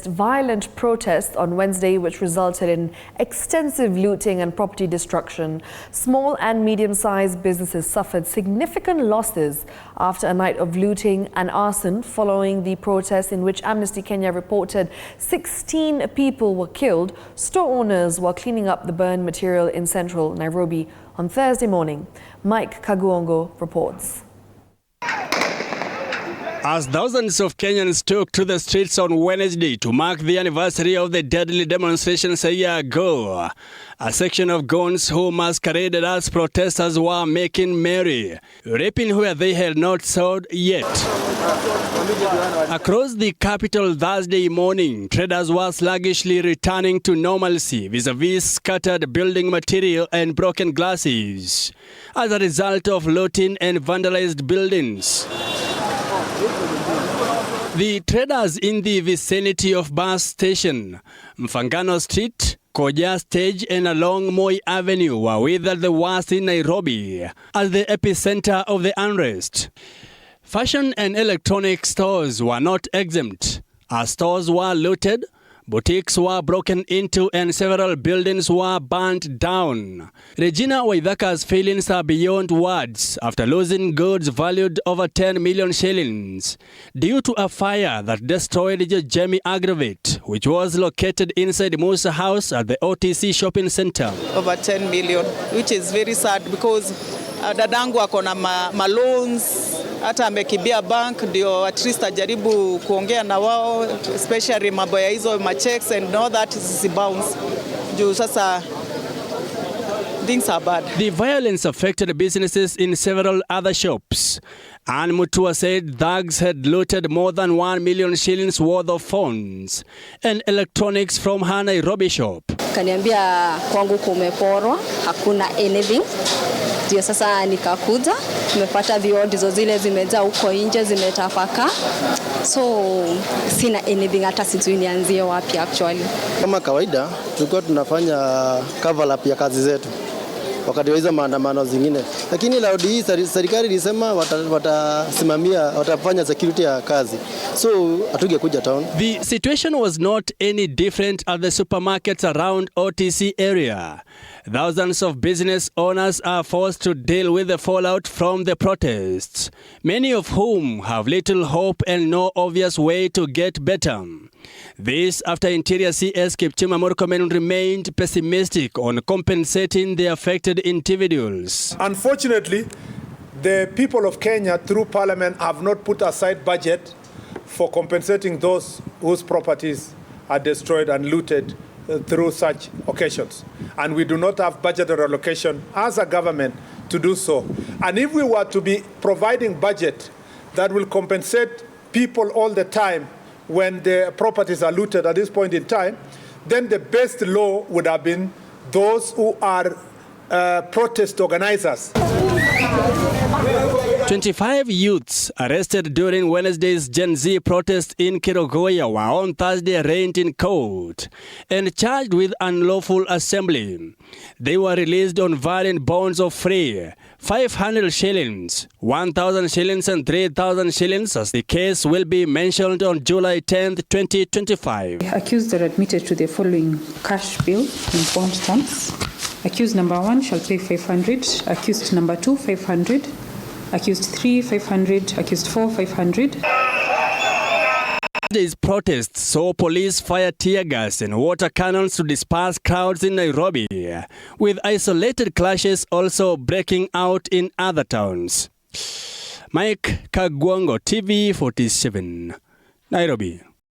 witnessed violent protests on Wednesday, which resulted in extensive looting and property destruction. Small and medium-sized businesses suffered significant losses after a night of looting and arson following the protests in which Amnesty Kenya reported 16 people were killed. Store owners were cleaning up the burned material in central Nairobi on Thursday morning. Mike Kaguongo reports. As thousands of Kenyans took to the streets on Wednesday to mark the anniversary of the deadly demonstrations a year ago, a section of goons who masqueraded as protesters were making merry, reaping where they had not sowed yet. Across the capital Thursday morning, traders were sluggishly returning to normalcy vis-a-vis scattered building material and broken glasses as a result of looting and vandalized buildings. The traders in the vicinity of Bus Station, Mfangano Street, Koja Stage and along Moi Avenue were withered the worst in Nairobi as the epicenter of the unrest. Fashion and electronic stores were not exempt, as stores were looted, boutiques were broken into and several buildings were burnt down. Regina Waithaka's feelings are beyond words after losing goods valued over 10 million shillings due to a fire that destroyed Jamie Aggravate, which was located inside Musa House at the OTC shopping center. Over 10 million, which is very sad because dadangu akona loans. Hata amekibia bank ndio at least ajaribu kuongea na wao, especially mambo ya hizo checks and all that is bounce. Juu sasa things are bad. The violence affected businesses in several other shops. And Mutua said thugs had looted more than 1 million shillings worth of phones and electronics from her Nairobi shop. Kaniambia kwangu kumeporwa, hakuna anything. Ndio sasa nikakuja, tumepata vioo ndizo zile zimejaa huko nje zimetapaka. So sina anything hata sijui nianzie wapi actually. Kama kawaida tulikuwa tunafanya cover up ya kazi zetu wakati wa hizo maandamano zingine. Lakini leo hii serikali ilisema watasimamia, watafanya security ya kazi. So hatungekuja town. The situation was not any different at the supermarkets around OTC area. Thousands of business owners are forced to deal with the fallout from the protests, many of whom have little hope and no obvious way to get better. This after Interior CS Kipchumba Murkomen remained pessimistic on compensating the affected individuals. Unfortunately, the people of Kenya through Parliament have not put aside budget for compensating those whose properties are destroyed and looted through such occasions. And we do not have budgetary allocation as a government to do so. And if we were to be providing budget that will compensate people all the time when their properties are looted at this point in time, then the best law would have been those who are protest organizers. 25 youths arrested during Wednesday's Gen Z protest in Kerogoya were on Thursday arraigned in court and charged with unlawful assembly. They were released on variant bonds of free 500 shillings, 1,000 shillings and 3,000 shillings as the case will be mentioned on July 10, 2025. Accused are admitted to the following cash bill in bond terms. Accused number 1 shall pay 500, accused number 2 500, accused 3 500, accused 4 500. These protests saw police fire tear gas and water cannons to disperse crowds in Nairobi, with isolated clashes also breaking out in other towns. Mike Kaguongo, TV 47, Nairobi.